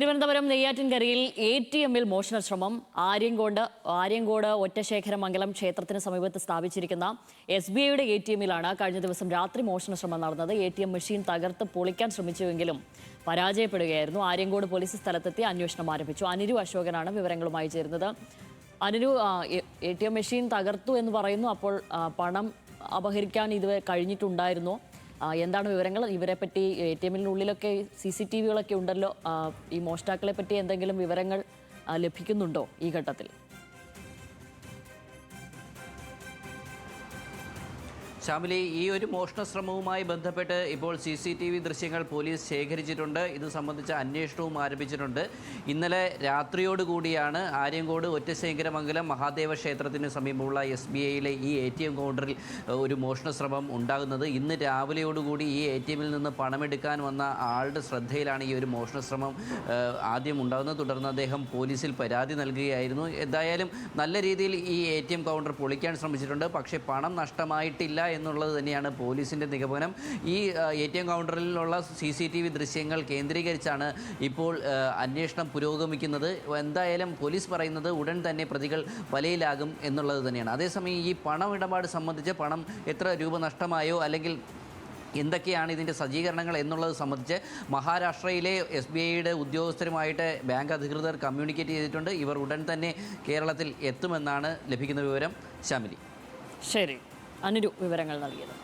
തിരുവനന്തപുരം നെയ്യാറ്റിൻകരയിൽ ATMൽ മോഷണശ്രമം. ആര്യങ്കോട് ഒറ്റശേഖരമംഗലം ക്ഷേത്രത്തിന് സമീപത്ത് സ്ഥാപിച്ചിരിക്കുന്ന SBIയുടെ ATMലാണ് കഴിഞ്ഞ ദിവസം രാത്രി മോഷണശ്രമം നടന്നത്. ATM മെഷീൻ തകർത്ത് പൊളിക്കാൻ ശ്രമിച്ചുവെങ്കിലും പരാജയപ്പെടുകയായിരുന്നു. ആര്യങ്കോട് പോലീസ് സ്ഥലത്തെത്തി അന്വേഷണം ആരംഭിച്ചു. അനിരു അശോകനാണ് വിവരങ്ങളുമായി ചേരുന്നത്. അനിരു, ATM മെഷീൻ തകർത്തു എന്ന് പറയുന്നു. അപ്പോൾ പണം അപഹരിക്കാൻ ഇതുവരെ കഴിഞ്ഞിട്ടുണ്ടായിരുന്നോ? എന്താണ് വിവരങ്ങൾ? ഇവരെ പറ്റി ATMിനുള്ളിലൊക്കെ CCTVകളൊക്കെ ഉണ്ടല്ലോ. ഈ മോഷ്ടാക്കളെ പറ്റി എന്തെങ്കിലും വിവരങ്ങൾ ലഭിക്കുന്നുണ്ടോ ഈ ഘട്ടത്തിൽ? ശ്യാമിലി, ഈ ഒരു മോഷണ ശ്രമവുമായി ബന്ധപ്പെട്ട് ഇപ്പോൾ CCTV ദൃശ്യങ്ങൾ പോലീസ് ശേഖരിച്ചിട്ടുണ്ട്. ഇത് സംബന്ധിച്ച അന്വേഷണവും ആരംഭിച്ചിട്ടുണ്ട്. ഇന്നലെ രാത്രിയോടുകൂടിയാണ് ആര്യങ്കോട് ഒറ്റശേഖരമംഗലം മഹാദേവ ക്ഷേത്രത്തിന് സമീപമുള്ള SBIയിലെ ഈ ATM കൗണ്ടറിൽ ഒരു മോഷണ ശ്രമം ഉണ്ടാകുന്നത്. ഇന്ന് രാവിലെയോടുകൂടി ഈ ATMിൽ നിന്ന് പണമെടുക്കാൻ വന്ന ആളുടെ ശ്രദ്ധയിലാണ് ഈ ഒരു മോഷണ ശ്രമം ആദ്യം ഉണ്ടാകുന്നത്. തുടർന്ന് അദ്ദേഹം പോലീസിൽ പരാതി നൽകുകയായിരുന്നു. എന്തായാലും നല്ല രീതിയിൽ ഈ ATM കൗണ്ടർ പൊളിക്കാൻ ശ്രമിച്ചിട്ടുണ്ട്. പക്ഷേ പണം നഷ്ടമായിട്ടില്ല എന്നുള്ളത് തന്നെയാണ് പോലീസിൻ്റെ നിഗമനം. ഈ ATM കൗണ്ടറിലുള്ള CCTV ദൃശ്യങ്ങൾ കേന്ദ്രീകരിച്ചാണ് ഇപ്പോൾ അന്വേഷണം പുരോഗമിക്കുന്നത്. എന്തായാലും പോലീസ് പറയുന്നത് ഉടൻ തന്നെ പ്രതികൾ വലയിലാകും എന്നുള്ളത് തന്നെയാണ്. അതേസമയം ഈ പണമിടപാട് സംബന്ധിച്ച് പണം എത്ര രൂപ നഷ്ടമായോ അല്ലെങ്കിൽ എന്തൊക്കെയാണ് ഇതിൻ്റെ സജ്ജീകരണങ്ങൾ എന്നുള്ളത് സംബന്ധിച്ച് മഹാരാഷ്ട്രയിലെ SBIയുടെ ഉദ്യോഗസ്ഥരുമായിട്ട് ബാങ്ക് അധികൃതർ കമ്മ്യൂണിക്കേറ്റ് ചെയ്തിട്ടുണ്ട്. ഇവർ ഉടൻ തന്നെ കേരളത്തിൽ എത്തുമെന്നാണ് ലഭിക്കുന്ന വിവരം. ശ്യാമിലി. ശരി, അനിരു വിവരങ്ങൾ നൽകിയത്.